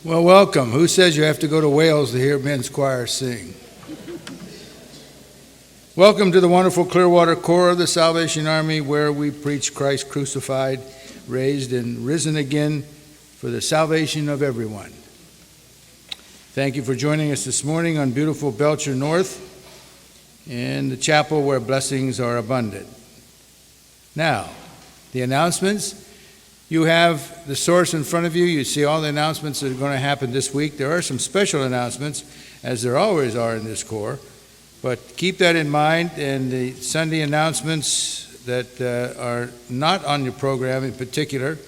Well, welcome. Who says you have to go to Wales to hear men's choir sing? Welcome to the wonderful Clearwater Corps of the Salvation Army, where we preach Christ crucified, raised, and risen again for the salvation of everyone. Thank you for joining us this morning on beautiful Belcher North in the chapel where blessings are abundant. Now, the announcements. You have the source in front of you. You see all the announcements that are going to happen this week. There are some special announcements, as there always are in this Corps, but keep that in mind. And the Sunday announcements that are not on your program in particular.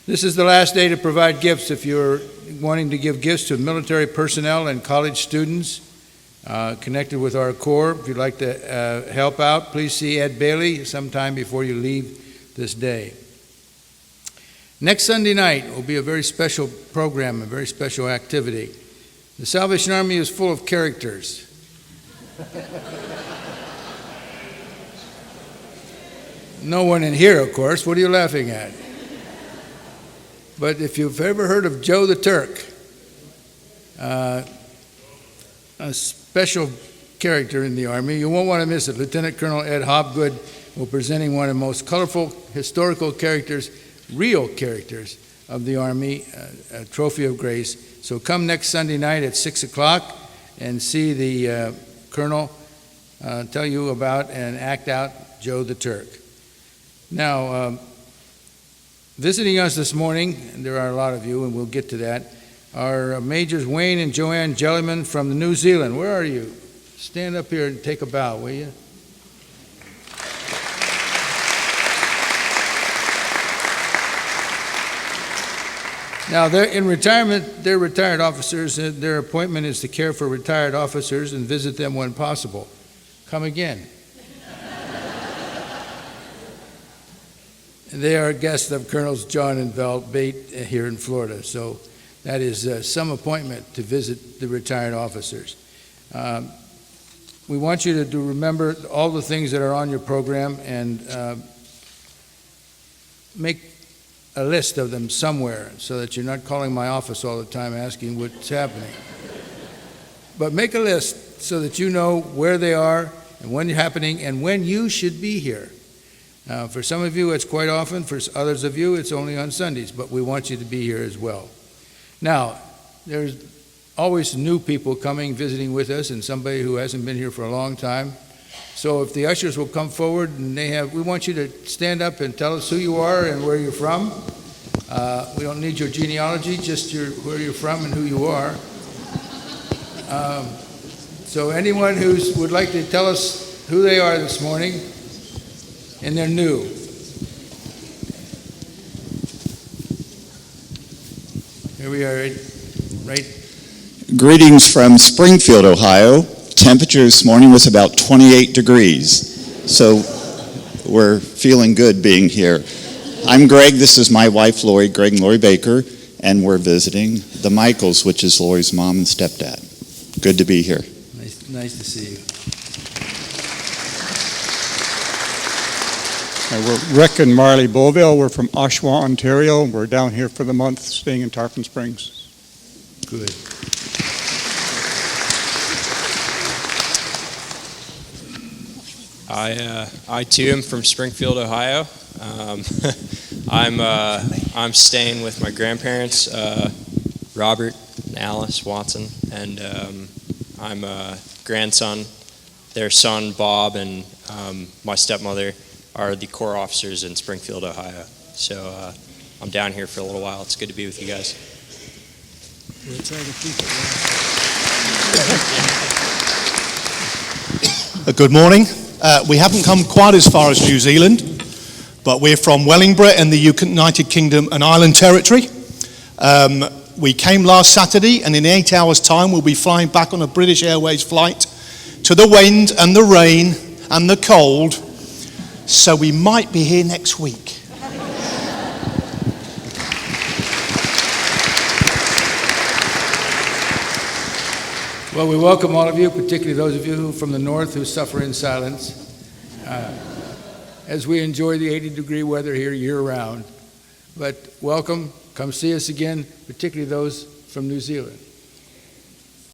This is the last day to provide gifts if you're wanting to give gifts to military personnel and college students connected with our Corps. If you'd like to help out, please see Ed Bailey sometime before you leave this day. Next Sunday night will be a very special program, a very special activity. The Salvation Army is full of characters. No one in here, of course. What are you laughing at? But if you've ever heard of Joe the Turk, a special character in the Army, you won't want to miss it. Lieutenant Colonel Ed Hobgood will be presenting one of the most colorful historical characters, real characters of the Army, a trophy of grace. So come next Sunday night at 6 o'clock and see the Colonel tell you about and act out Joe the Turk. Now, visiting us this morning, and there are a lot of you, and we'll get to that, are Majors Wayne and Joanne Jellyman from New Zealand. Where are you? Stand up here and take a bow, will you? Now, they're in retirement. They're retired officers. Their appointment is to care for retired officers and visit them when possible. Come again. They are guests of Colonels John and Val Bate here in Florida. So that is some appointment to visit the retired officers. We want you to remember all the things that are on your program and make a list of them somewhere so that you're not calling my office all the time asking what's happening. But make a list so that you know where they are and when they're happening and when you should be here. For some of you, it's quite often. For others of you, it's only on Sundays, but we want you to be here as well. Now, there's always new people coming, visiting with us, and somebody who hasn't been here for a long time. So if the ushers will come forward, and we want you to stand up and tell us who you are and where you're from. We don't need your genealogy, just where you're from and who you are. So anyone who would like to tell us who they are this morning, and they're new. Here we are, right. Greetings from Springfield, Ohio. Temperature this morning was about 28 degrees, so we're feeling good being here. I'm Greg. This is my wife, Lori, Greg and Lori Baker, and we're visiting the Michaels, which is Lori's mom and stepdad. Good to be here. Nice to see you. We're Rick and Marley Beauville. We're from Oshawa, Ontario. We're down here for the month, staying in Tarpon Springs. Good. I too am from Springfield, Ohio. I'm staying with my grandparents, Robert and Alice Watson, and I'm a grandson. Their son Bob and my stepmother are the Corps officers in Springfield, Ohio. So I'm down here for a little while. It's good to be with you guys. Good morning. We haven't come quite as far as New Zealand, but we're from Wellingborough in the United Kingdom and Ireland Territory. We came last Saturday, and in 8 hours' time we'll be flying back on a British Airways flight to the wind and the rain and the cold, so we might be here next week. Well, we welcome all of you, particularly those of you who from the north who suffer in silence, as we enjoy the 80-degree weather here year-round. but welcome. Come see us again, particularly those from New Zealand.